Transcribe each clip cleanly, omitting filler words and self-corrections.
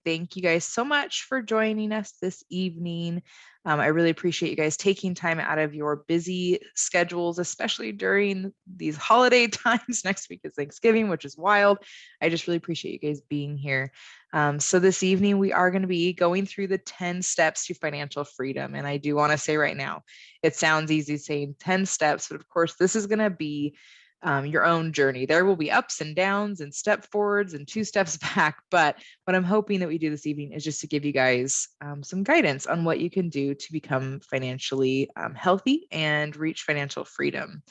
thank you guys so much for joining us this evening. I really appreciate you guys taking time out of your busy schedules, especially during these holiday times. Next week is Thanksgiving, which is wild. I just really appreciate you guys being here. So this evening, we are going to be going through the 10 steps to financial freedom. And I do want to say right now, it sounds easy saying 10 steps, but of course, this is going to be your own journey. There will be ups and downs and step forwards and 2 steps back. But what I'm hoping that we do this evening is just to give you guys some guidance on what you can do to become financially healthy and reach financial freedom.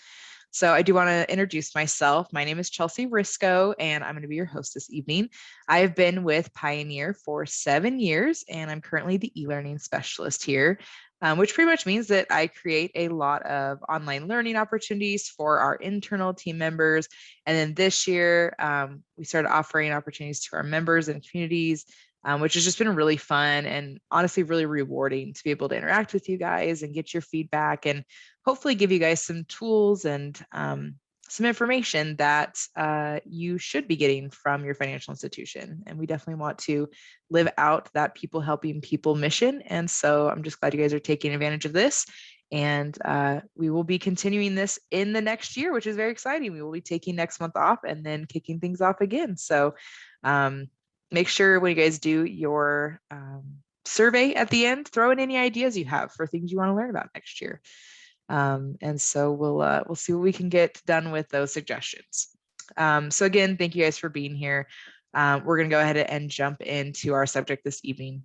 So I do want to introduce myself. My name is Chelsea Risco, and I'm going to be your host this evening. I've been with Pioneer for 7 years, and I'm currently the e-learning specialist here, which pretty much means that I create a lot of online learning opportunities for our internal team members. And then this year, we started offering opportunities to our members and communities, which has just been really fun and honestly really rewarding to be able to interact with you guys and get your feedback and hopefully give you guys some tools and some information that you should be getting from your financial institution. And we definitely want to live out that people helping people mission. And so I'm just glad you guys are taking advantage of this. And we will be continuing this in the next year, which is very exciting. We will be taking next month off and then kicking things off again. So make sure when you guys do your survey at the end, throw in any ideas you have for things you want to learn about next year. And so we'll see what we can get done with those suggestions. So again, thank you guys for being here. We're going to go ahead and jump into our subject this evening,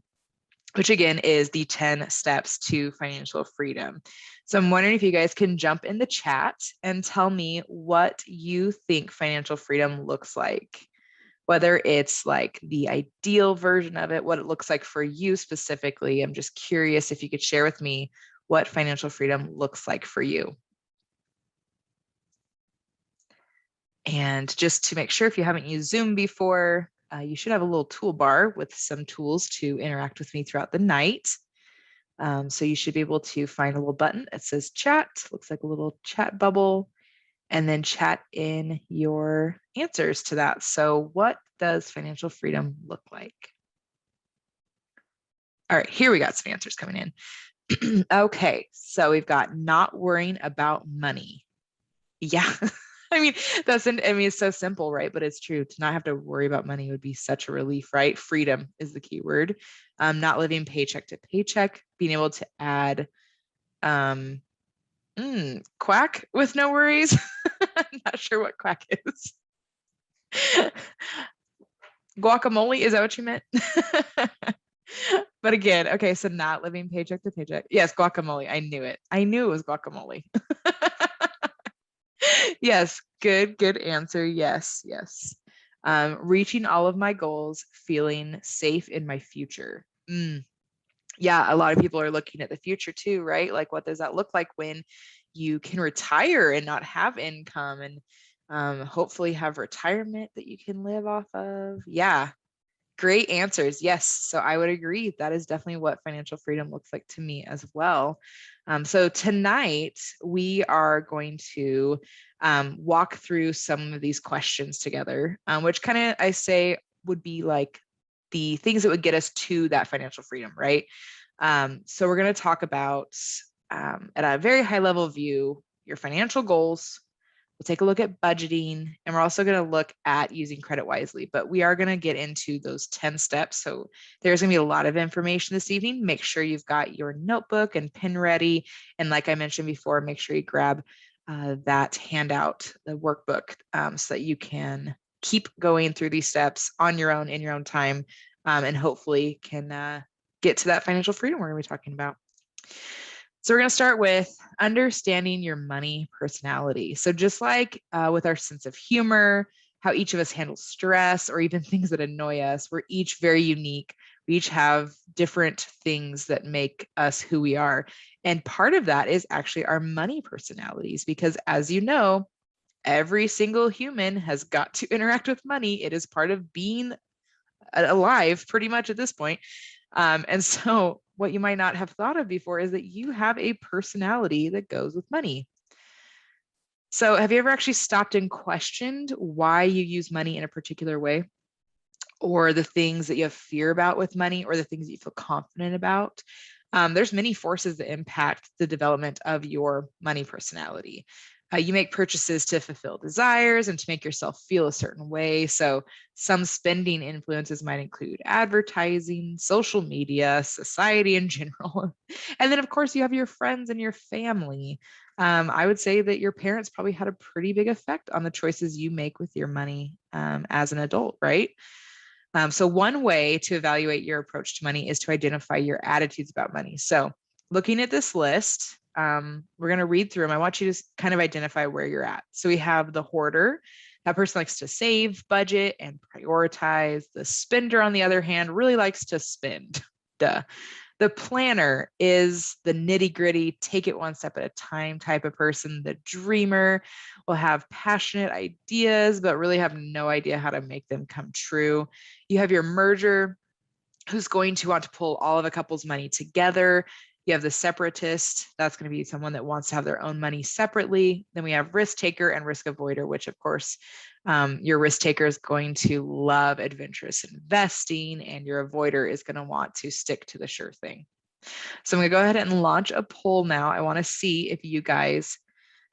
which again is the 10 steps to financial freedom. So I'm wondering if you guys can jump in the chat and tell me what you think financial freedom looks like. Whether it's like the ideal version of it, what it looks like for you specifically. I'm just curious if you could share with me what financial freedom looks like for you. And just to make sure, if you haven't used Zoom before, you should have a little toolbar with some tools to interact with me throughout the night. So you should be able to find a little button that says chat, looks like a little chat bubble, and then chat in your answers to that. So what does financial freedom look like? All right, here we got some answers coming in. Okay, so we've got not worrying about money. Yeah, I mean, it's so simple, right? But it's true. To not have to worry about money would be such a relief, right? Freedom is the key word. Not living paycheck to paycheck, being able to add quack with no worries. I'm not sure what quack is. Guacamole, is that what you meant? But again, okay, so not living paycheck to paycheck. Yes, guacamole. I knew it. I knew it was guacamole. Yes, good answer. Yes. Reaching all of my goals, feeling safe in my future. Yeah, a lot of people are looking at the future too, right? Like, what does that look like when you can retire and not have income and hopefully have retirement that you can live off of? Yeah, great answers. Yes. So I would agree. That is definitely what financial freedom looks like to me as well. So tonight we are going to walk through some of these questions together, which kind of I say would be like the things that would get us to that financial freedom, right? So we're going to talk about at a very high level view, your financial goals. We'll take a look at budgeting, and we're also going to look at using credit wisely, but we are going to get into those 10 steps. So there's going to be a lot of information this evening. Make sure you've got your notebook and pen ready. And like I mentioned before, make sure you grab that handout, the workbook, so that you can keep going through these steps on your own, in your own time, and hopefully can get to that financial freedom we're going to be talking about. So we're going to start with understanding your money personality. So just like with our sense of humor, how each of us handles stress or even things that annoy us, we're each very unique. We each have different things that make us who we are. And part of that is actually our money personalities, because as you know, every single human has got to interact with money. It is part of being alive pretty much at this point. And so what you might not have thought of before is that you have a personality that goes with money. So have you ever actually stopped and questioned why you use money in a particular way? or the things that you have fear about with money, or the things that you feel confident about. There's many forces that impact the development of your money personality. You make purchases to fulfill desires and to make yourself feel a certain way. So some spending influences might include advertising, social media, society in general. And then, of course, you have your friends and your family. I would say that your parents probably had a pretty big effect on the choices you make with your money as an adult, right? So one way to evaluate your approach to money is to identify your attitudes about money. So looking at this list, we're going to read through them. I want you to kind of identify where you're at. So we have the hoarder. That person likes to save, budget, and prioritize. The spender, on the other hand, really likes to spend. Duh. The planner is the nitty gritty, take it one step at a time type of person. The dreamer will have passionate ideas, but really have no idea how to make them come true. You have your merger, who's going to want to pull all of a couple's money together. You have the separatist. That's going to be someone that wants to have their own money separately. Then we have risk taker and risk avoider, which of course, your risk taker is going to love adventurous investing, and your avoider is going to want to stick to the sure thing. So I'm going to go ahead and launch a poll now. I want to see if you guys,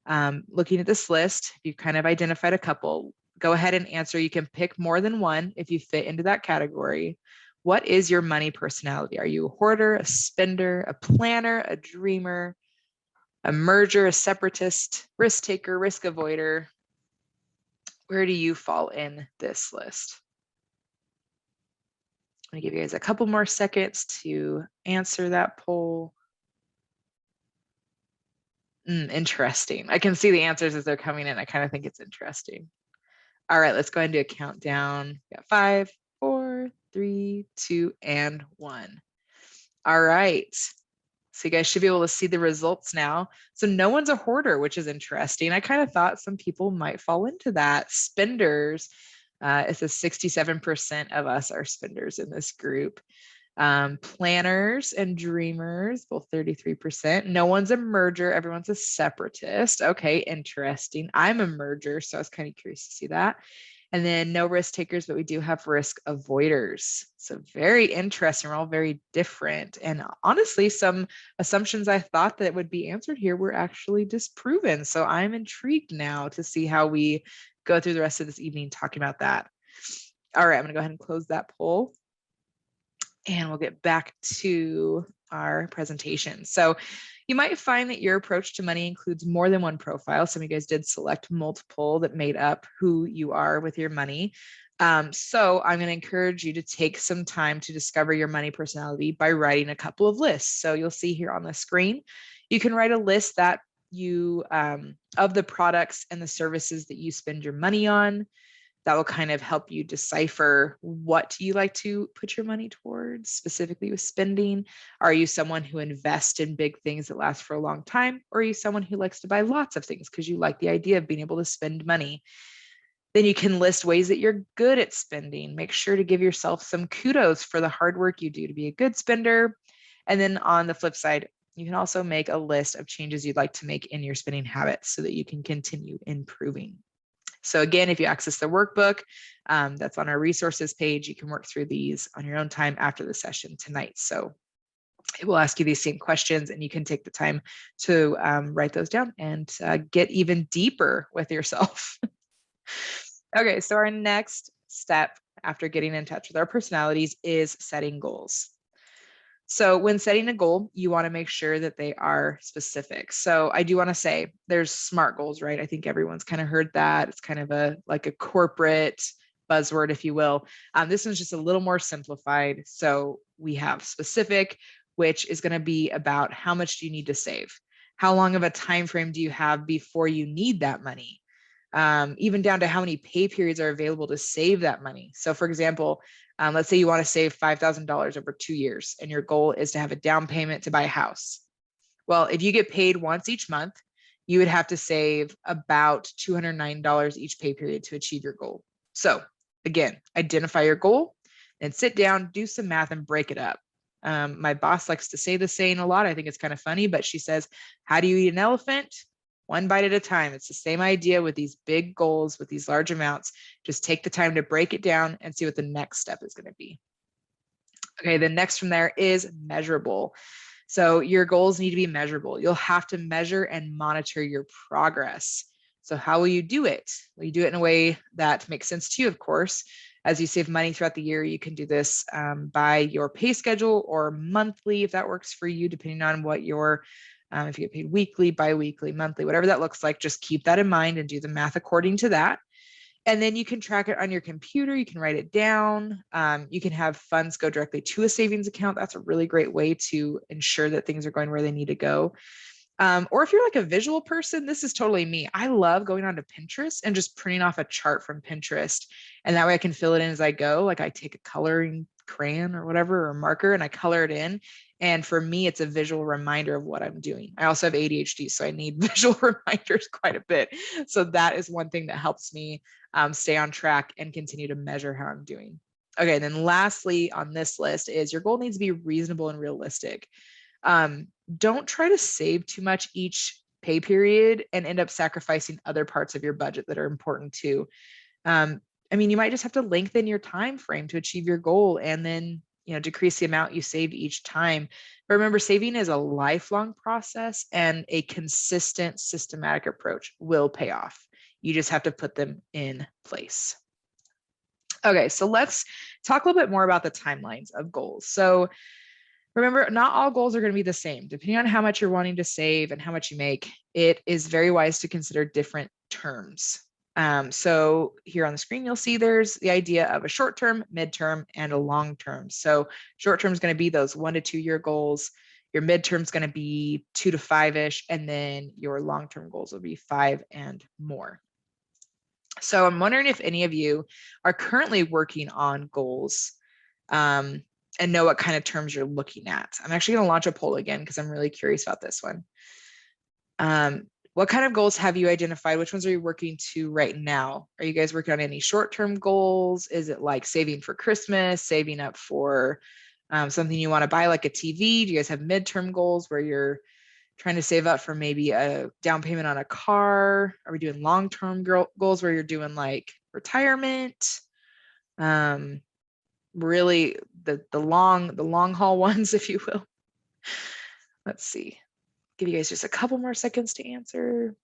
looking at this list, if you've kind of identified a couple, go ahead and answer. You can pick more than one if you fit into that category. What is your money personality? Are you a hoarder, a spender, a planner, a dreamer, a merger, a separatist, risk taker, risk avoider? Where do you fall in this list? I'm going to give you guys a couple more seconds to answer that poll. Interesting. I can see the answers as they're coming in. I kind of think it's interesting. All right, let's go ahead and do a countdown. We got 5, 4, 3, 2, and 1. All right. So you guys should be able to see the results now. So no one's a hoarder, which is interesting. I kind of thought some people might fall into that. Spenders, it says 67% of us are spenders in this group. Planners and dreamers, both 33%. No one's a merger. Everyone's a separatist. Okay, interesting. I'm a merger, so I was kind of curious to see that. And then no risk takers, but we do have risk avoiders. So very interesting. We're all very different. And honestly, some assumptions I thought that would be answered here were actually disproven. So I'm intrigued now to see how we go through the rest of this evening talking about that. All right, I'm gonna go ahead and close that poll. And we'll get back to our presentation. So you might find that your approach to money includes more than one profile. Some of you guys did select multiple that made up who you are with your money. So I'm going to encourage you to take some time to discover your money personality by writing a couple of lists. So you'll see here on the screen, you can write a list that you of the products and the services that you spend your money on. That will kind of help you decipher what you like to put your money towards, specifically with spending. Are you someone who invests in big things that last for a long time? Or are you someone who likes to buy lots of things because you like the idea of being able to spend money? Then you can list ways that you're good at spending. Make sure to give yourself some kudos for the hard work you do to be a good spender. And then on the flip side, you can also make a list of changes you'd like to make in your spending habits so that you can continue improving. So again, if you access the workbook, that's on our resources page, you can work through these on your own time after the session tonight. So it will ask you these same questions and you can take the time to write those down and get even deeper with yourself. Okay, so our next step after getting in touch with our personalities is setting goals. So when setting a goal, you want to make sure that they are specific. So I do want to say there's SMART goals, right? I think everyone's kind of heard that. It's kind of like a corporate buzzword, if you will. This one's just a little more simplified. So we have specific, which is going to be about how much do you need to save? How long of a time frame do you have before you need that money? Even down to how many pay periods are available to save that money. So for example, let's say you want to save $5,000 over 2 years and your goal is to have a down payment to buy a house. Well, if you get paid once each month, you would have to save about $209 each pay period to achieve your goal. So again, identify your goal and sit down, do some math and break it up. My boss likes to say the saying a lot. I think it's kind of funny, but she says, how do you eat an elephant? one bite at a time. It's the same idea with these big goals, with these large amounts. Just take the time to break it down and see what the next step is going to be. Okay, the next from there is measurable. So your goals need to be measurable. You'll have to measure and monitor your progress. So how will you do it? Well, you do it in a way that makes sense to you, of course. As you save money throughout the year, you can do this by your pay schedule or monthly, if that works for you, depending on what your, if you get paid weekly, bi-weekly, monthly, whatever that looks like, just keep that in mind and do the math according to that. And then you can track it on your computer. You can write it down. You can have funds go directly to a savings account. That's a really great way to ensure that things are going where they need to go. Or if you're like a visual person, this is totally me. I love going onto Pinterest and just printing off a chart from Pinterest. And that way I can fill it in as I go. Like I take a coloring crayon or whatever, or marker, and I color it in. And for me, it's a visual reminder of what I'm doing. I also have ADHD, so I need visual reminders quite a bit. So that is one thing that helps me stay on track and continue to measure how I'm doing. Okay, and then lastly on this list is your goal needs to be reasonable and realistic. Don't try to save too much each pay period and end up sacrificing other parts of your budget that are important too. I mean, you might just have to lengthen your time frame to achieve your goal and then, decrease the amount you saved each time. But remember, saving is a lifelong process, and a consistent, systematic approach will pay off. You just have to put them in place. Okay, so let's talk a little bit more about the timelines of goals. So remember, not all goals are going to be the same. Depending on how much you're wanting to save and how much you make, it is very wise to consider different terms. So here on the screen, you'll see there's the idea of a short-term, mid-term, and a long-term. So short-term is going to be those 1 to 2 year goals. Your mid-term is going to be 2 to 5-ish, and then your long-term goals will be 5 and more. So I'm wondering if any of you are currently working on goals and know what kind of terms you're looking at. I'm actually going to launch a poll again because I'm really curious about this one. What kind of goals have you identified? Which ones are you working to right now? Are you guys working on any short-term goals? Is it like saving for Christmas, saving up for something you want to buy, like a TV? Do you guys have midterm goals where you're trying to save up for maybe a down payment on a car? Are we doing long-term goals where you're doing like retirement? Really the long haul ones, if you will. Let's see. Give you guys just a couple more seconds to answer.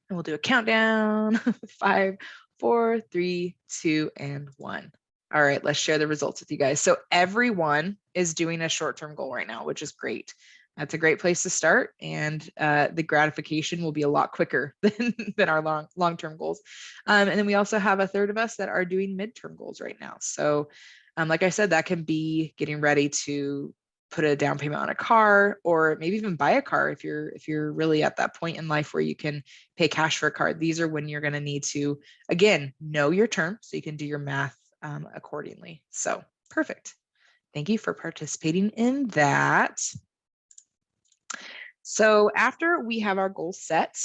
And we'll do a countdown. 5, 4, 3, 2, and 1. All right, let's share the results with you guys. So everyone is doing a short-term goal right now, which is great. That's a great place to start, and the gratification will be a lot quicker than our long-term goals. And then we also have a third of us that are doing midterm goals right now. So like I said, that can be getting ready to put a down payment on a car, or maybe even buy a car if you're really at that point in life where you can pay cash for a car. These are when you're going to need to, again, know your term so you can do your math accordingly. So perfect. Thank you for participating in that. So after we have our goals set,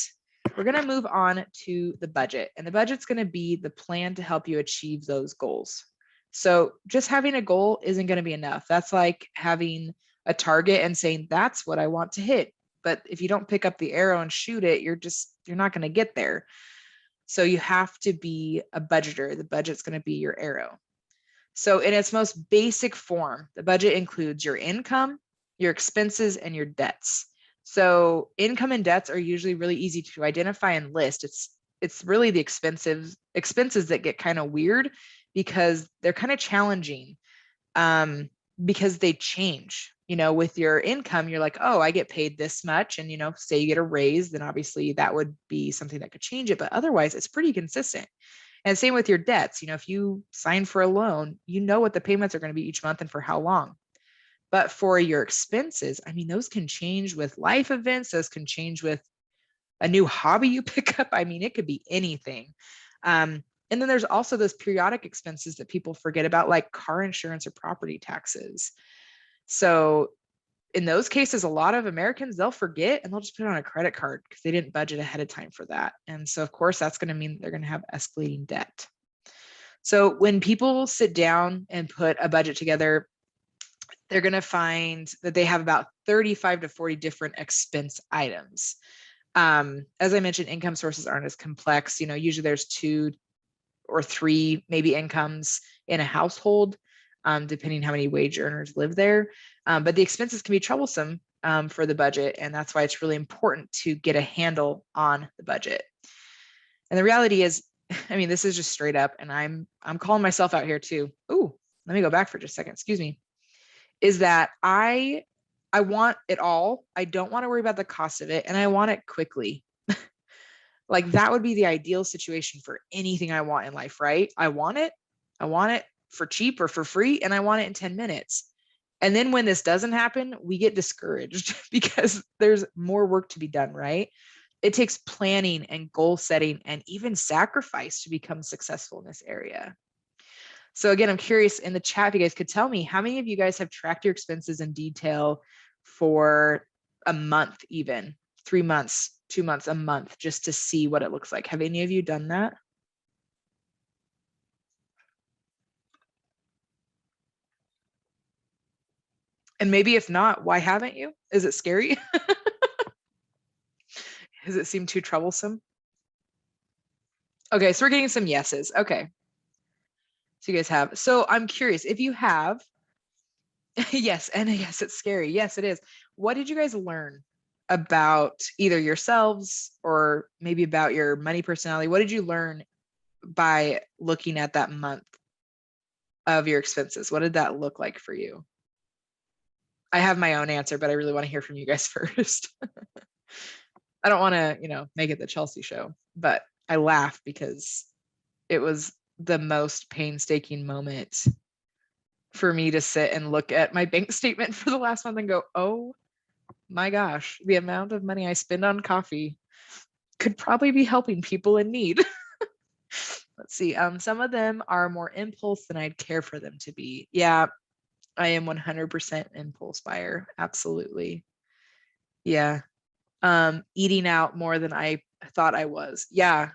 we're going to move on to the budget, and the budget's going to be the plan to help you achieve those goals. So just having a goal isn't going to be enough. That's like having a target and saying, that's what I want to hit. But if you don't pick up the arrow and shoot it, you're not going to get there. So you have to be a budgeter. The budget's going to be your arrow. So in its most basic form, the budget includes your income, your expenses, and your debts. So income and debts are usually really easy to identify and list. It's really the expenses that get kind of weird, because they're kind of challenging because they change. With your income, you're like, oh, I get paid this much. And, say you get a raise, then obviously that would be something that could change it. But otherwise, it's pretty consistent. And same with your debts. If you sign for a loan, you know what the payments are going to be each month and for how long. But for your expenses, I mean, those can change with life events. Those can change with a new hobby you pick up. I mean, it could be anything. And then there's also those periodic expenses that people forget about, like car insurance or property taxes. So in those cases, a lot of Americans, they'll forget and they'll just put it on a credit card because they didn't budget ahead of time for that. And so, of course, that's going to mean they're going to have escalating debt. So when people sit down and put a budget together, they're going to find that they have about 35 to 40 different expense items. As I mentioned, income sources aren't as complex. Usually there's 2 or 3 maybe incomes in a household, depending how many wage earners live there. But the expenses can be troublesome for the budget, and that's why it's really important to get a handle on the budget. And the reality is, I mean, this is just straight up, and I'm calling myself out here too. Ooh, let me go back for just a second. Excuse me. Is that I want it all. I don't want to worry about the cost of it, and I want it quickly. Like that would be the ideal situation for anything I want in life, right? I want it for cheap or for free, and I want it in 10 minutes. And then when this doesn't happen, we get discouraged because there's more work to be done, right? It takes planning and goal setting and even sacrifice to become successful in this area. So again, I'm curious in the chat if you guys could tell me how many of you guys have tracked your expenses in detail for a month, even 3 months, 2 months, a month, just to see what it looks like. Have any of you done that? And maybe if not, why haven't you? Is it scary? Does it seem too troublesome? Okay, so we're getting some yeses. Okay. So you guys have. So I'm curious if you have. Yes, and yes, it's scary. Yes, it is. What did you guys learn about either yourselves or maybe about your money personality? What did you learn by looking at that month of your expenses? What did that look like for you? I have my own answer, but I really want to hear from you guys first. I don't want to, make it the Chelsea show, but I laugh because it was the most painstaking moment for me to sit and look at my bank statement for the last month and go, oh my gosh, the amount of money I spend on coffee could probably be helping people in need. Let's see. Some of them are more impulse than I'd care for them to be. Yeah, I am 100% impulse buyer. Absolutely. Yeah. Eating out more than I thought I was. Yeah.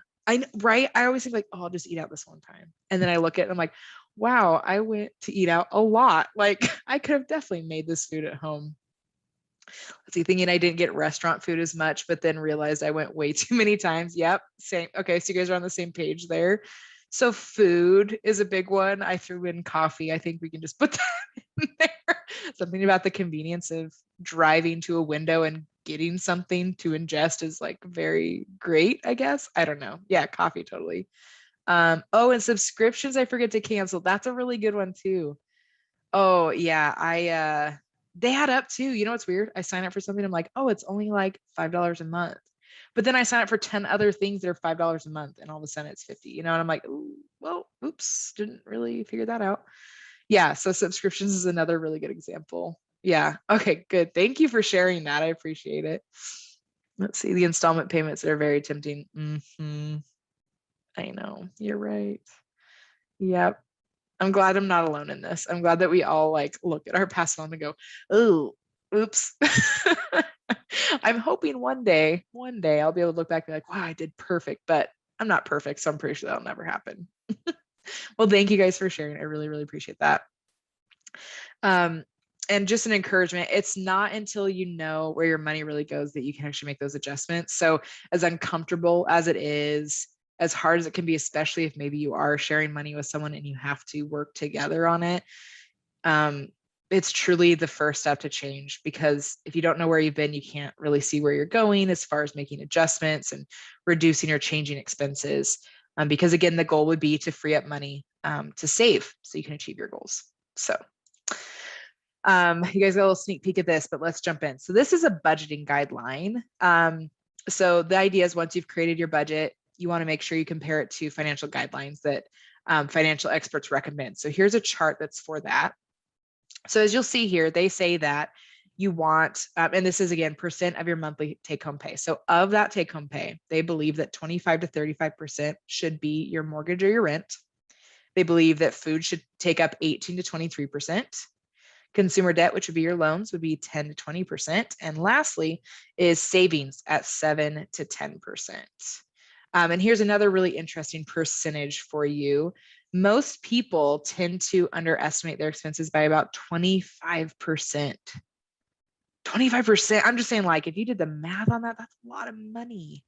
Right. I always think like, oh, I'll just eat out this one time. And then I look at it and I'm like, wow, I went to eat out a lot. Like I could have definitely made this food at home. Let's see, thinking I didn't get restaurant food as much, but then realized I went way too many times. Yep. Same. Okay. So you guys are on the same page there. So food is a big one. I threw in coffee. I think we can just put that in there. Something about the convenience of driving to a window and getting something to ingest is like very great, I guess. I don't know. Yeah, coffee totally. Oh, and subscriptions I forget to cancel. That's a really good one too. Oh, yeah. They add up too. You know what's weird? I sign up for something. I'm like, oh, it's only like $5 a month. But then I sign up for 10 other things that are $5 a month, and all of a sudden it's 50, and I'm like, ooh, well, oops, didn't really figure that out. Yeah. So subscriptions is another really good example. Yeah. Okay, good. Thank you for sharing that. I appreciate it. Let's see the installment payments that are very tempting. I know. You're right. Yep. I'm glad I'm not alone in this. I'm glad that we all like look at our past phone and go, oh, oops. I'm hoping one day I'll be able to look back and be like, wow, I did perfect, but I'm not perfect. So I'm pretty sure that'll never happen. Well, thank you guys for sharing. I really, really appreciate that. And just an encouragement, it's not until you know where your money really goes that you can actually make those adjustments. So as uncomfortable as it is, as hard as it can be, especially if maybe you are sharing money with someone and you have to work together on it, it's truly the first step to change, because if you don't know where you've been, you can't really see where you're going as far as making adjustments and reducing or changing expenses. Because again, the goal would be to free up money to save so you can achieve your goals. So you guys got a little sneak peek at this, but let's jump in. So this is a budgeting guideline. So the idea is once you've created your budget, you want to make sure you compare it to financial guidelines that financial experts recommend. So here's a chart that's for that. So as you'll see here, they say that you want, and this is again, percent of your monthly take home pay. So of that take home pay, they believe that 25 to 35% should be your mortgage or your rent. They believe that food should take up 18 to 23%. Consumer debt, which would be your loans, would be 10 to 20%. And lastly is savings at 7 to 10%. And here's another really interesting percentage for you. Most people tend to underestimate their expenses by about 25%. 25%. I'm just saying, like, if you did the math on that, that's a lot of money.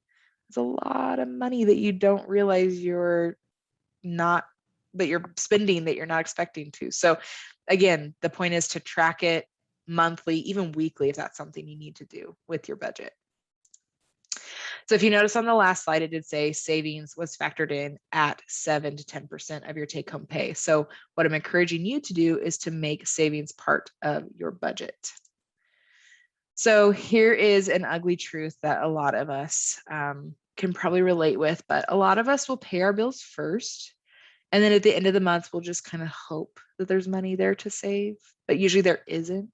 It's a lot of money that you don't realize you're not, that you're spending, that you're not expecting to. So again, the point is to track it monthly, even weekly, if that's something you need to do with your budget. So if you notice on the last slide, it did say savings was factored in at 7 to 10% of your take home pay. So what I'm encouraging you to do is to make savings part of your budget. So here is an ugly truth that a lot of us can probably relate with, but a lot of us will pay our bills first. And then at the end of the month, we'll just kind of hope that there's money there to save, but usually there isn't.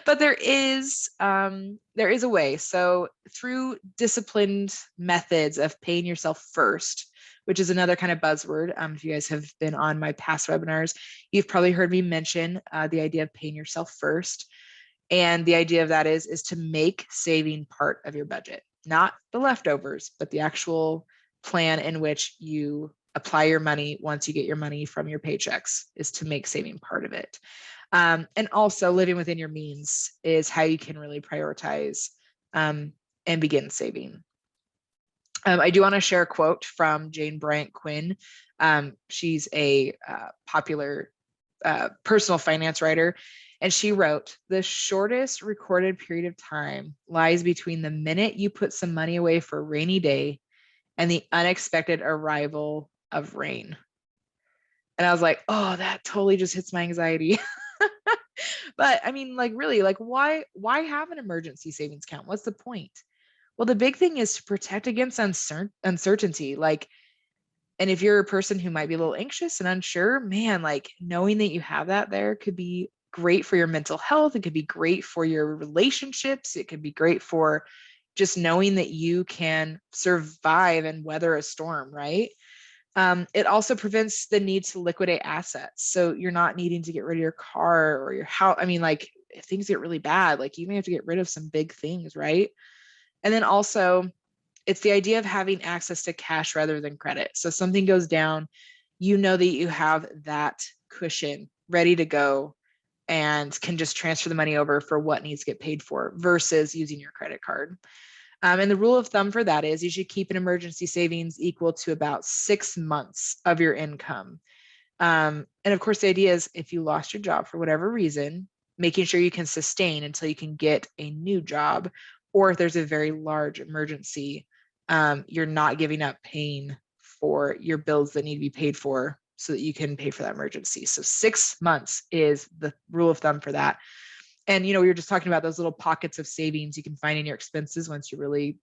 But there is a way. So through disciplined methods of paying yourself first, which is another kind of buzzword. If you guys have been on my past webinars, you've probably heard me mention the idea of paying yourself first. And the idea of that is to make saving part of your budget, not the leftovers, but the actual plan in which you apply your money once you get your money from your paychecks, is to make saving part of it. And also living within your means is how you can really prioritize and begin saving. I do want to share a quote from Jane Bryant Quinn. She's a popular personal finance writer. And she wrote, "The shortest recorded period of time lies between the minute you put some money away for a rainy day and the unexpected arrival of rain." And I was like, oh, that totally just hits my anxiety. But I mean, like, really, like, why have an emergency savings account? What's the point? Well, the big thing is to protect against uncertainty. Like, and if you're a person who might be a little anxious and unsure, man, like, knowing that you have that there could be great for your mental health. It could be great for your relationships. It could be great for just knowing that you can survive and weather a storm, right? It also prevents the need to liquidate assets. So you're not needing to get rid of your car or your house. I mean, like, if things get really bad, like, you may have to get rid of some big things, right? And then also, it's the idea of having access to cash rather than credit. So something goes down, you know that you have that cushion ready to go and can just transfer the money over for what needs to get paid for versus using your credit card. And the rule of thumb for that is you should keep an emergency savings equal to about 6 months of your income. And of course, the idea is if you lost your job for whatever reason, making sure you can sustain until you can get a new job, or if there's a very large emergency, you're not giving up paying for your bills that need to be paid for so that you can pay for that emergency. So 6 months is the rule of thumb for that. And, we were just talking about those little pockets of savings you can find in your expenses once you really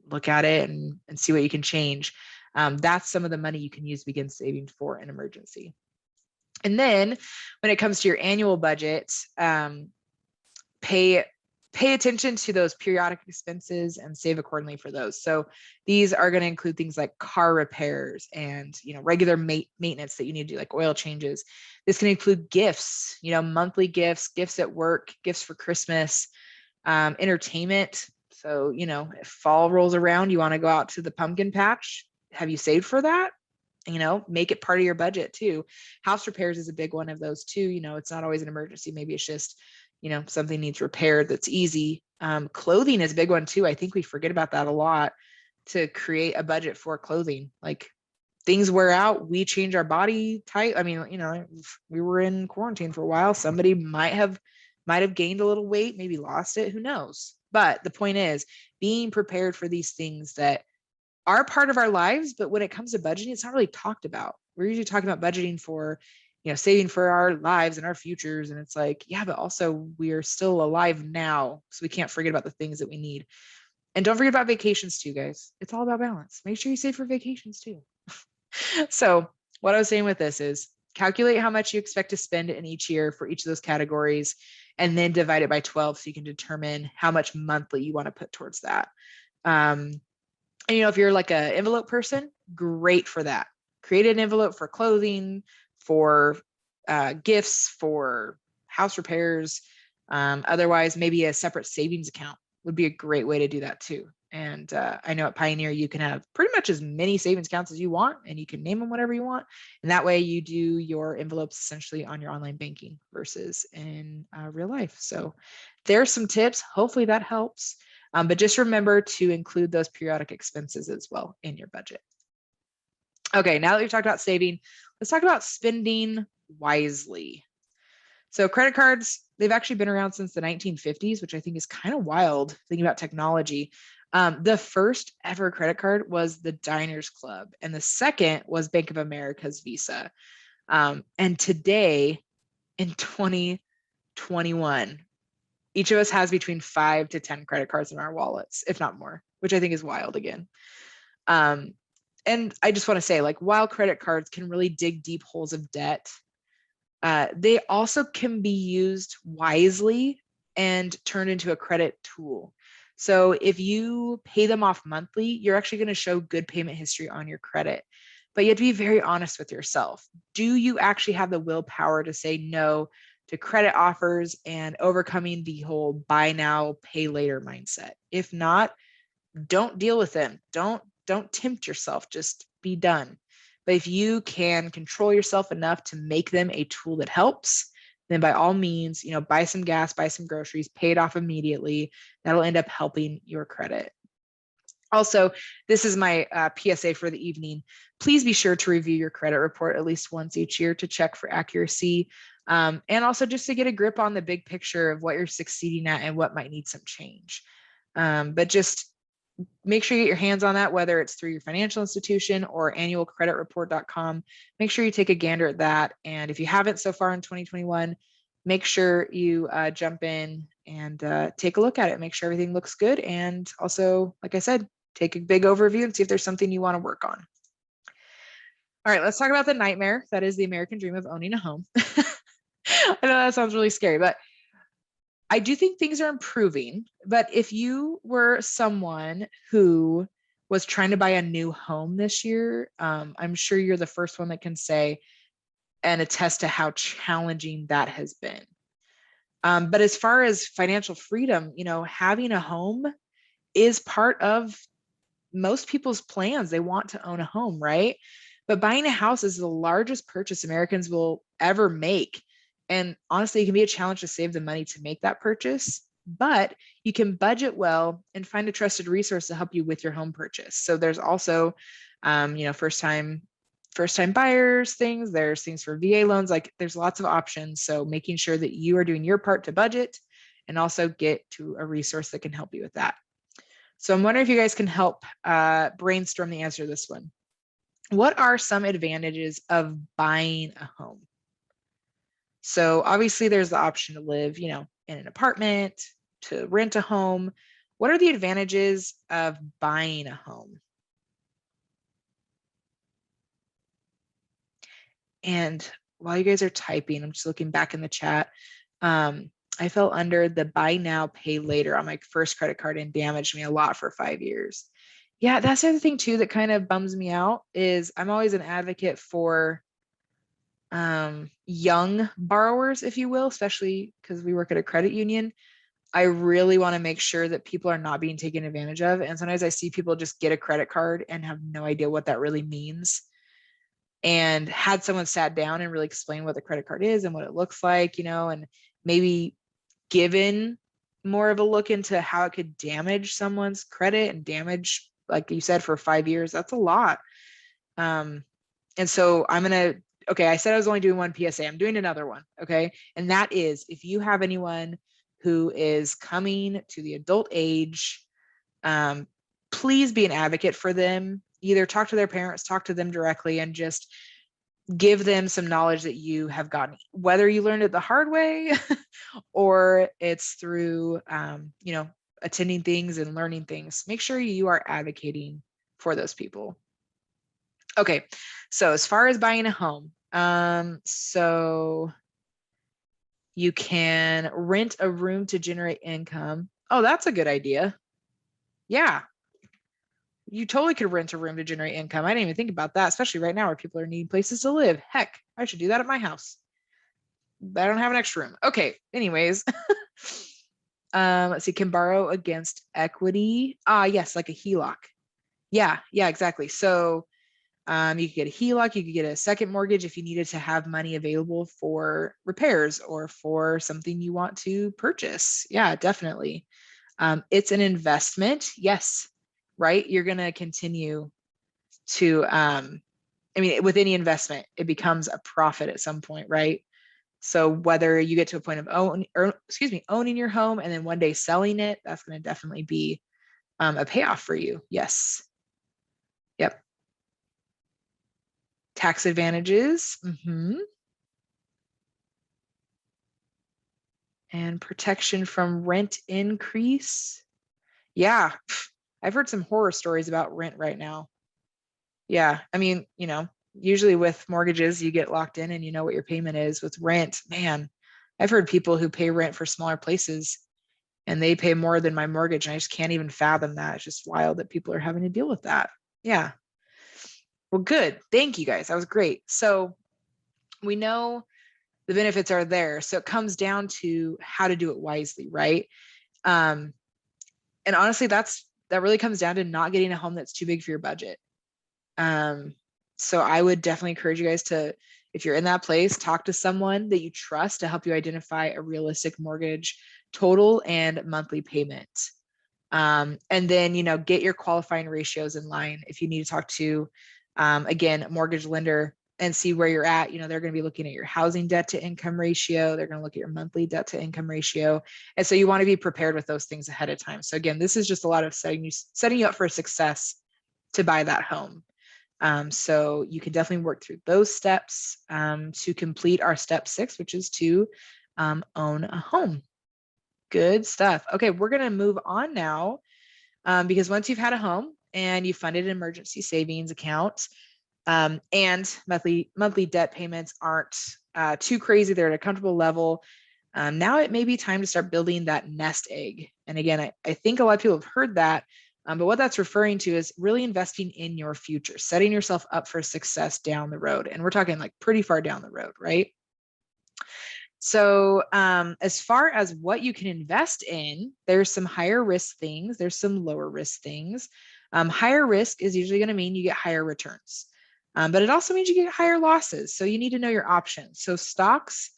look at it and see what you can change. That's some of the money you can use to begin saving for an emergency. And then when it comes to your annual budget, pay attention to those periodic expenses and save accordingly for those. So these are going to include things like car repairs and, regular maintenance that you need to do, like oil changes. This can include gifts, monthly gifts at work, gifts for Christmas, entertainment. So, if fall rolls around, you want to go out to the pumpkin patch. Have you saved for that? Make it part of your budget too. House repairs is a big one of those too. It's not always an emergency. Maybe it's just, something needs repaired that's easy. Clothing is a big one too. I think we forget about that a lot, to create a budget for clothing. Like, things wear out, we change our body type. I mean, we were in quarantine for a while. Somebody might have gained a little weight, maybe lost it, who knows? But the point is being prepared for these things that are part of our lives, but when it comes to budgeting, it's not really talked about. We're usually talking about budgeting for, saving for our lives and our futures. And it's like, yeah, but also we are still alive now. So we can't forget about the things that we need. And don't forget about vacations too, guys. It's all about balance. Make sure you save for vacations too. So what I was saying with this is calculate how much you expect to spend in each year for each of those categories, and then divide it by 12 so you can determine how much monthly you want to put towards that. And if you're like an envelope person, great for that. Create an envelope for clothing, for gifts, for house repairs. Otherwise, maybe a separate savings account would be a great way to do that too. And I know at Pioneer, you can have pretty much as many savings accounts as you want, and you can name them whatever you want. And that way you do your envelopes essentially on your online banking versus in real life. So there's some tips. Hopefully that helps. But just remember to include those periodic expenses as well in your budget. Okay, now that we've talked about saving, let's talk about spending wisely. So credit cards, they've actually been around since the 1950s, which I think is kind of wild thinking about technology. The first ever credit card was the Diners Club, and the second was Bank of America's Visa. And today, in 2021, each of us has between 5 to 10 credit cards in our wallets, if not more, which I think is wild again. And I just want to say, like, while credit cards can really dig deep holes of debt, they also can be used wisely and turned into a credit tool. So if you pay them off monthly, you're actually going to show good payment history on your credit. But you have to be very honest with yourself. Do you actually have the willpower to say no to credit offers and overcoming the whole buy now, pay later mindset? If not, don't deal with them. Don't tempt yourself. Just be done. But if you can control yourself enough to make them a tool that helps, then by all means, buy some gas, buy some groceries, pay it off immediately. That'll end up helping your credit. Also, this is my PSA for the evening. Please be sure to review your credit report at least once each year to check for accuracy. And also just to get a grip on the big picture of what you're succeeding at and what might need some change. But just make sure you get your hands on that, whether it's through your financial institution or annualcreditreport.com. Make sure you take a gander at that. And if you haven't so far in 2021, make sure you jump in and take a look at it, make sure everything looks good. And also, like I said, take a big overview and see if there's something you want to work on. All right, let's talk about the nightmare that is the American dream of owning a home. I know that sounds really scary, but I do think things are improving. But if you were someone who was trying to buy a new home this year, I'm sure you're the first one that can say and attest to how challenging that has been. But as far as financial freedom, having a home is part of most people's plans. They want to own a home, right? But buying a house is the largest purchase Americans will ever make. And honestly, it can be a challenge to save the money to make that purchase, but you can budget well and find a trusted resource to help you with your home purchase. So there's also, first time buyers things. There's things for VA loans. Like, there's lots of options. So making sure that you are doing your part to budget and also get to a resource that can help you with that. So I'm wondering if you guys can help brainstorm the answer to this one. What are some advantages of buying a home? So obviously there's the option to live, in an apartment, to rent a home. What are the advantages of buying a home? And while you guys are typing, I'm just looking back in the chat. I fell under the buy now, pay later on my first credit card and damaged me a lot for 5 years. Yeah, that's the other thing too that kind of bums me out is I'm always an advocate for young borrowers, if you will, especially because we work at a credit union. I really want to make sure that people are not being taken advantage of. And sometimes I see people just get a credit card and have no idea what that really means. And had someone sat down and really explain what the credit card is and what it looks like, and maybe given more of a look into how it could damage someone's credit and damage, like you said, for 5 years, that's a lot. And so I said I was only doing one PSA. I'm doing another one. Okay. And that is, if you have anyone who is coming to the adult age, please be an advocate for them. Either talk to their parents, talk to them directly, and just give them some knowledge that you have gotten, whether you learned it the hard way or it's through, attending things and learning things. Make sure you are advocating for those people. Okay, so as far as buying a home, so you can rent a room to generate income. Oh, that's a good idea. Yeah, you totally could rent a room to generate income. I didn't even think about that, especially right now where people are needing places to live. Heck, I should do that at my house. But I don't have an extra room. Okay, anyways. Let's see, can borrow against equity. Yes, like a HELOC. Yeah, exactly. So you could get a HELOC, you could get a second mortgage if you needed to have money available for repairs or for something you want to purchase. Yeah, definitely. It's an investment. Yes, right. You're going to continue to, I mean, with any investment, it becomes a profit at some point, right? So whether you get to a point of owning your home and then one day selling it, that's going to definitely be a payoff for you. Yes. Yep. Tax advantages. And protection from rent increase. Yeah. I've heard some horror stories about rent right now. Yeah. I mean, usually with mortgages, you get locked in and you know what your payment is. With rent, man, I've heard people who pay rent for smaller places and they pay more than my mortgage. And I just can't even fathom that. It's just wild that people are having to deal with that. Yeah. Well, good. Thank you guys. That was great. So we know the benefits are there. So it comes down to how to do it wisely, right? Um, and honestly, that really comes down to not getting a home that's too big for your budget. So I would definitely encourage you guys to, if you're in that place, talk to someone that you trust to help you identify a realistic mortgage total and monthly payment. And then, get your qualifying ratios in line. If you need to talk to, again, a mortgage lender and see where you're at, they're going to be looking at your housing debt to income ratio. They're going to look at your monthly debt to income ratio. And so you want to be prepared with those things ahead of time. So again, this is just a lot of setting you up for success to buy that home. So you can definitely work through those steps to complete our step 6, which is to own a home. Good stuff. Okay, we're going to move on now because once you've had a home and you funded an emergency savings account and monthly debt payments aren't too crazy, they're at a comfortable level. Now it may be time to start building that nest egg. And again, I think a lot of people have heard that. But what that's referring to is really investing in your future, setting yourself up for success down the road. And we're talking like pretty far down the road, right? So as far as what you can invest in, there's some higher risk things, there's some lower risk things. Higher risk is usually going to mean you get higher returns, but it also means you get higher losses. So you need to know your options. So stocks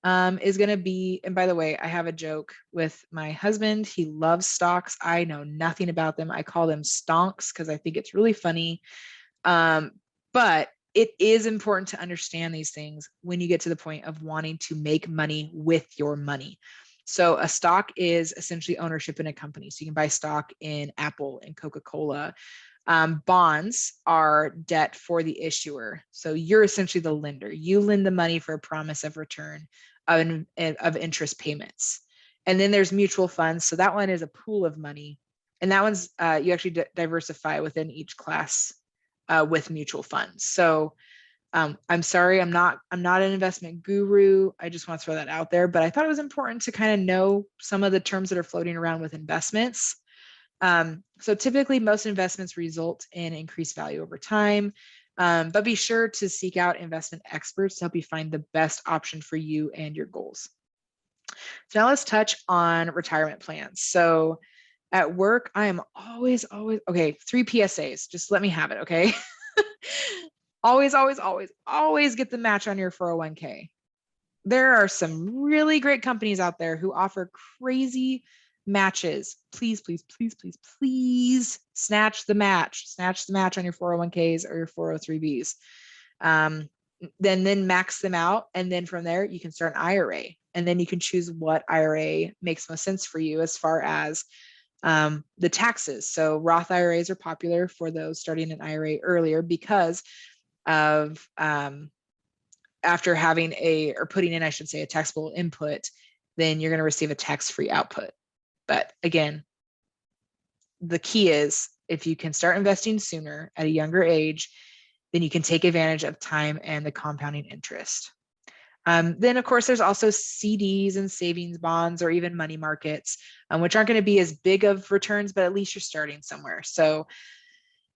is going to be, and by the way, I have a joke with my husband. He loves stocks. I know nothing about them. I call them stonks because I think it's really funny. But it is important to understand these things when you get to the point of wanting to make money with your money. So a stock is essentially ownership in a company. So you can buy stock in Apple and Coca-Cola. Bonds are debt for the issuer. So you're essentially the lender. You lend the money for a promise of return of interest payments. And then there's mutual funds. So that one is a pool of money. And that one's, you actually diversify within each class with mutual funds. So I'm sorry, I'm not an investment guru. I just want to throw that out there, but I thought it was important to kind of know some of the terms that are floating around with investments. So typically most investments result in increased value over time, but be sure to seek out investment experts to help you find the best option for you and your goals. So now let's touch on retirement plans. So at work, I am always, okay, 3 PSAs, just let me have it, okay? always get the match on your 401k. There are some really great companies out there who offer crazy matches. Please snatch the match on your 401ks or your 403bs. Then max them out. And then from there, you can start an IRA. And then you can choose what IRA makes most sense for you as far as the taxes. So Roth IRAs are popular for those starting an IRA earlier because of after having putting in, I should say, a taxable input, then you're going to receive a tax-free output. But again, the key is if you can start investing sooner at a younger age, then you can take advantage of time and the compounding interest. Then, of course, there's also CDs and savings bonds or even money markets, which aren't going to be as big of returns, but at least you're starting somewhere. So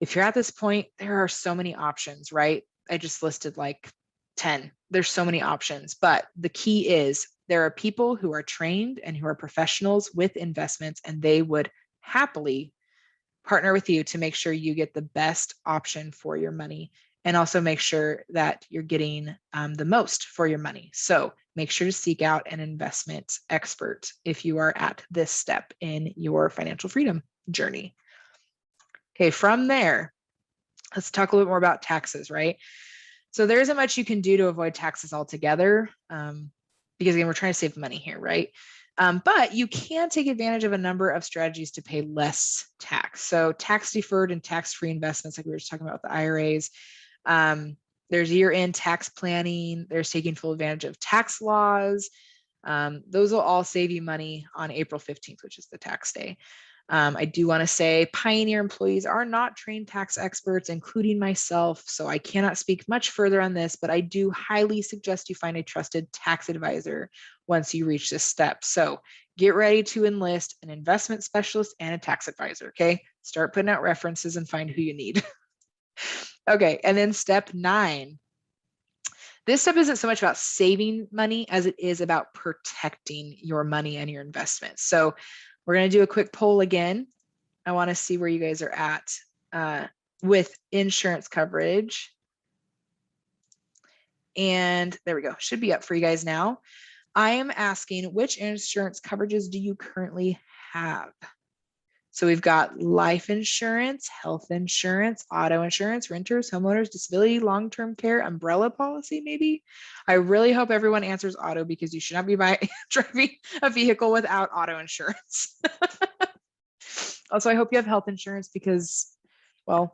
if you're at this point, there are so many options, right? I just listed like 10. There's so many options, but the key is There are people who are trained and who are professionals with investments, and they would happily partner with you to make sure you get the best option for your money and also make sure that you're getting the most for your money. So make sure to seek out an investment expert if you are at this step in your financial freedom journey. Okay, from there, let's talk a little bit more about taxes, right? So there isn't much you can do to avoid taxes altogether, because again, we're trying to save money here, right? But you can take advantage of a number of strategies to pay less tax. So tax deferred and tax-free investments, like we were just talking about with the IRAs. There's year-end tax planning. There's taking full advantage of tax laws. Those will all save you money on April 15th, which is the tax day. I do want to say Pioneer employees are not trained tax experts, including myself, so I cannot speak much further on this, but I do highly suggest you find a trusted tax advisor once you reach this step. So get ready to enlist an investment specialist and a tax advisor, okay? Start putting out references and find who you need. Okay, and then step 9. This step isn't so much about saving money as it is about protecting your money and your investments. So we're going to do a quick poll again. I want to see where you guys are at with insurance coverage. And there we go. Should be up for you guys now. I am asking, which insurance coverages do you currently have? So we've got life insurance, health insurance, auto insurance, renters, homeowners, disability, long-term care, umbrella policy, maybe. I really hope everyone answers auto, because you should not be driving a vehicle without auto insurance. Also, I hope you have health insurance because, well,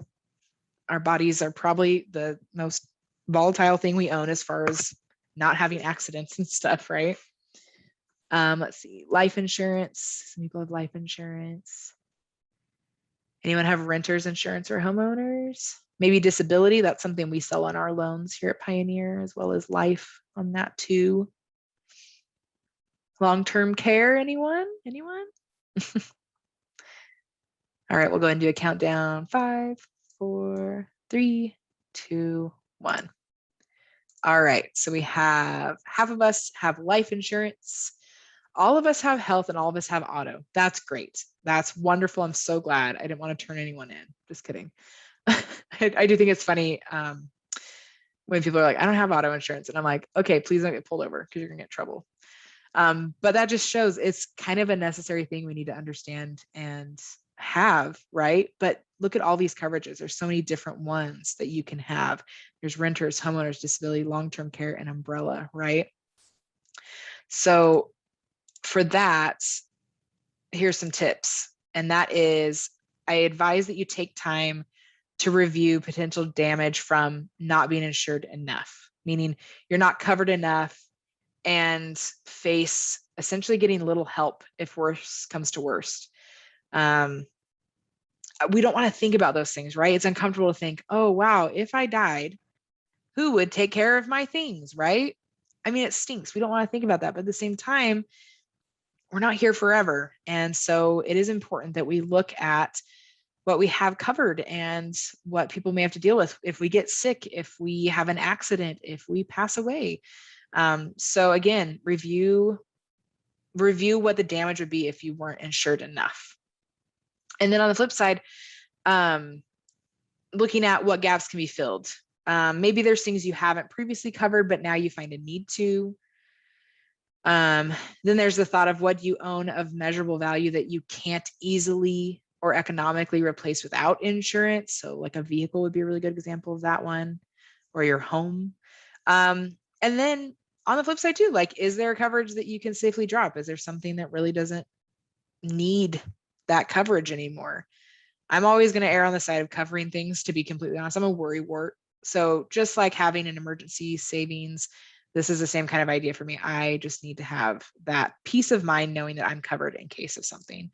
our bodies are probably the most volatile thing we own as far as not having accidents and stuff, right? Let's see, life insurance. Some people have life insurance. Anyone have renters insurance or homeowners? Maybe disability. That's something we sell on our loans here at Pioneer, as well as life on that too. Long-term care, anyone? All right, we'll go ahead and do a countdown. 5, 4, 3, 2, 1. All right, so we have half of us have life insurance. All of us have health and all of us have auto. That's great. That's wonderful. I'm so glad. I didn't want to turn anyone in. Just kidding. I do think it's funny when people are like, I don't have auto insurance. And I'm like, okay, please don't get pulled over because you're going to get in trouble. But that just shows it's kind of a necessary thing we need to understand and have, right? But look at all these coverages. There's so many different ones that you can have. There's renters, homeowners, disability, long-term care, and umbrella, right? So for that, here's some tips. And that is, I advise that you take time to review potential damage from not being insured enough, meaning you're not covered enough and face essentially getting little help if worse comes to worst. We don't want to think about those things, right? It's uncomfortable to think, oh, wow, if I died, who would take care of my things, right? I mean, it stinks. We don't want to think about that. But at the same time, we're not here forever. And so it is important that we look at what we have covered and what people may have to deal with if we get sick, if we have an accident, if we pass away. So again, review what the damage would be if you weren't insured enough. And then on the flip side, looking at what gaps can be filled. Maybe there's things you haven't previously covered, but now you find a need to. Then there's the thought of what you own of measurable value that you can't easily or economically replace without insurance. So like a vehicle would be a really good example of that one, or your home. And then on the flip side too, like, is there a coverage that you can safely drop? Is there something that really doesn't need that coverage anymore? I'm always going to err on the side of covering things, to be completely honest. I'm a worrywart. So just like having an emergency savings, this is the same kind of idea for me. I just need to have that peace of mind knowing that I'm covered in case of something.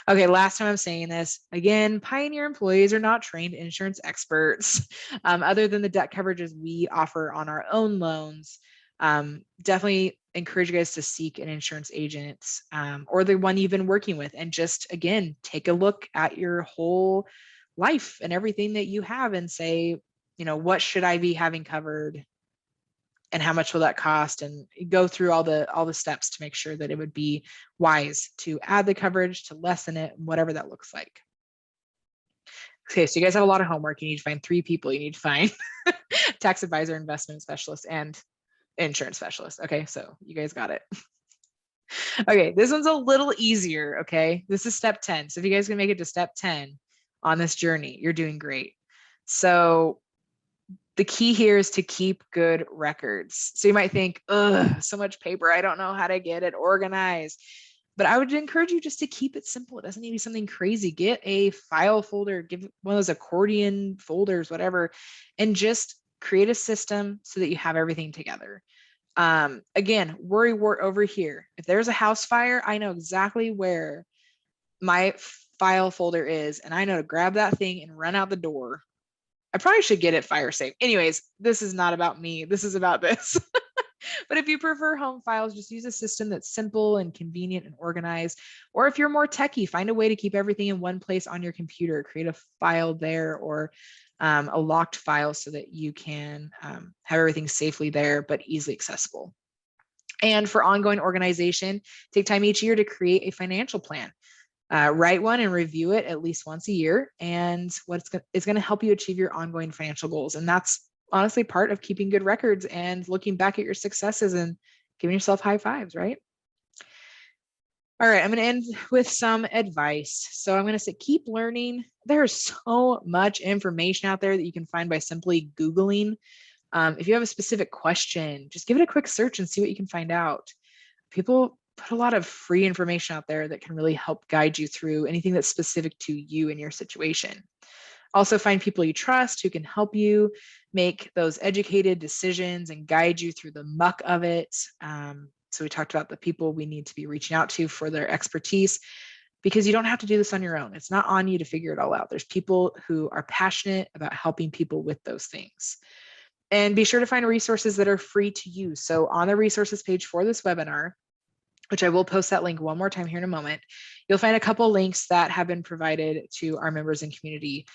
Okay, last time I'm saying this, again, Pioneer employees are not trained insurance experts. Other than the debt coverages we offer on our own loans, definitely encourage you guys to seek an insurance agent or the one you've been working with, and just, again, take a look at your whole life and everything that you have and say, you know, what should I be having covered? and how much will that cost, and go through all the steps to make sure that it would be wise to add the coverage, to lessen it, whatever that looks like. Okay, so you guys have a lot of homework. You need to find 3 people. You need to find tax advisor, investment specialist, and insurance specialist. Okay, so you guys got it. Okay, this one's a little easier. Okay, this is step 10. So if you guys can make it to step 10 on this journey, you're doing great. So the key here is to keep good records. So you might think, ugh, so much paper, I don't know how to get it organized. But I would encourage you just to keep it simple. It doesn't need to be something crazy. Get a file folder, give one of those accordion folders, whatever, and just create a system so that you have everything together. Again, worry wart over here. If there's a house fire, I know exactly where my file folder is, and I know to grab that thing and run out the door. I probably should get it fire safe. Anyways, this is not about me. This is about this. But if you prefer home files, just use a system that's simple and convenient and organized. Or if you're more techie, find a way to keep everything in one place on your computer. Create a file there, or a locked file so that you can have everything safely there, but easily accessible. And for ongoing organization, take time each year to create a financial plan. Write one and review it at least once a year. And it's going to help you achieve your ongoing financial goals. And that's honestly part of keeping good records and looking back at your successes and giving yourself high fives, right? All right, I'm going to end with some advice. So I'm going to say, keep learning. There's so much information out there that you can find by simply Googling. If you have a specific question, just give it a quick search and see what you can find out. People put a lot of free information out there that can really help guide you through anything that's specific to you and your situation. Also, find people you trust who can help you make those educated decisions and guide you through the muck of it. So we talked about the people we need to be reaching out to for their expertise, because you don't have to do this on your own. It's not on you to figure it all out. There's people who are passionate about helping people with those things. And be sure to find resources that are free to use. So on the resources page for this webinar, which I will post that link one more time here in a moment, you'll find a couple links that have been provided to our members and community,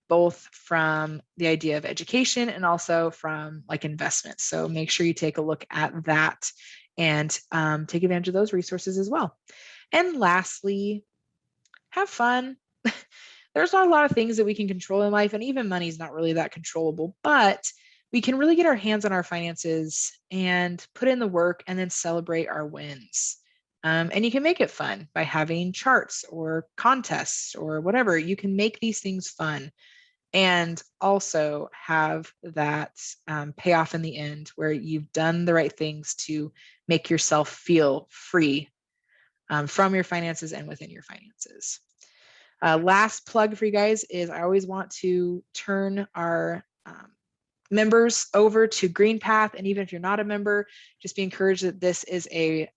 both from the idea of education and also from like investments. So make sure you take a look at that and take advantage of those resources as well. And lastly, have fun. There's not a lot of things that we can control in life, and even money is not really that controllable, but we can really get our hands on our finances and put in the work and then celebrate our wins. And you can make it fun by having charts or contests or whatever. You can make these things fun and also have that payoff in the end where you've done the right things to make yourself feel free from your finances and within your finances. Last plug for you guys is I always want to turn our members over to Greenpath. And even if you're not a member, just be encouraged that this is a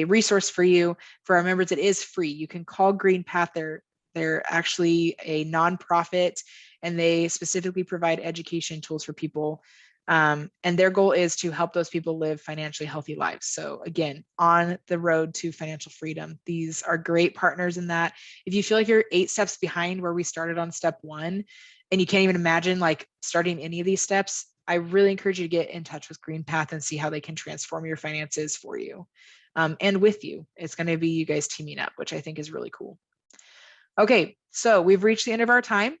resource for you. For our members, it is free. You can call Greenpath. They're actually a nonprofit, and they specifically provide education tools for people. And their goal is to help those people live financially healthy lives. So again, on the road to financial freedom, these are great partners in that. If you feel like you're 8 steps behind where we started on step 1, and you can't even imagine like starting any of these steps, I really encourage you to get in touch with Greenpath and see how they can transform your finances for you and with you. It's going to be you guys teaming up, which I think is really cool. Okay, so we've reached the end of our time.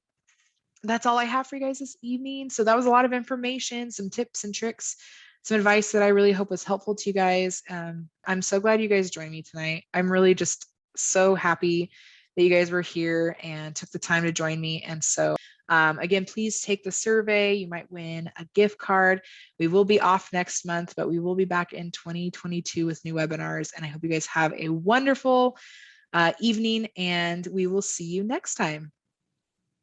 That's all I have for you guys this evening. So that was a lot of information, some tips and tricks, some advice that I really hope was helpful to you guys. I'm so glad you guys joined me tonight. I'm really just so happy that you guys were here and took the time to join me. And so again, please take the survey. You might win a gift card. We will be off next month, but we will be back in 2022 with new webinars. And I hope you guys have a wonderful evening, and we will see you next time.